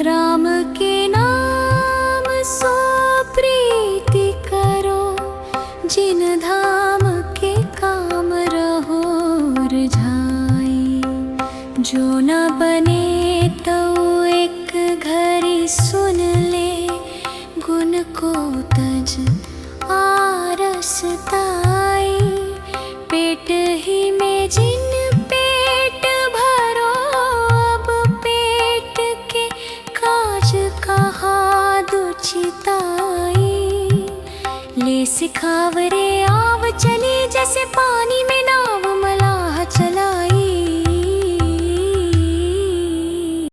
राम के नाम सो प्रीति करो, जिन धाम के काम रहो रझाई। जो न बने तो एक घड़ी सुन ले, गुण को तज आरस ताई। पेट ही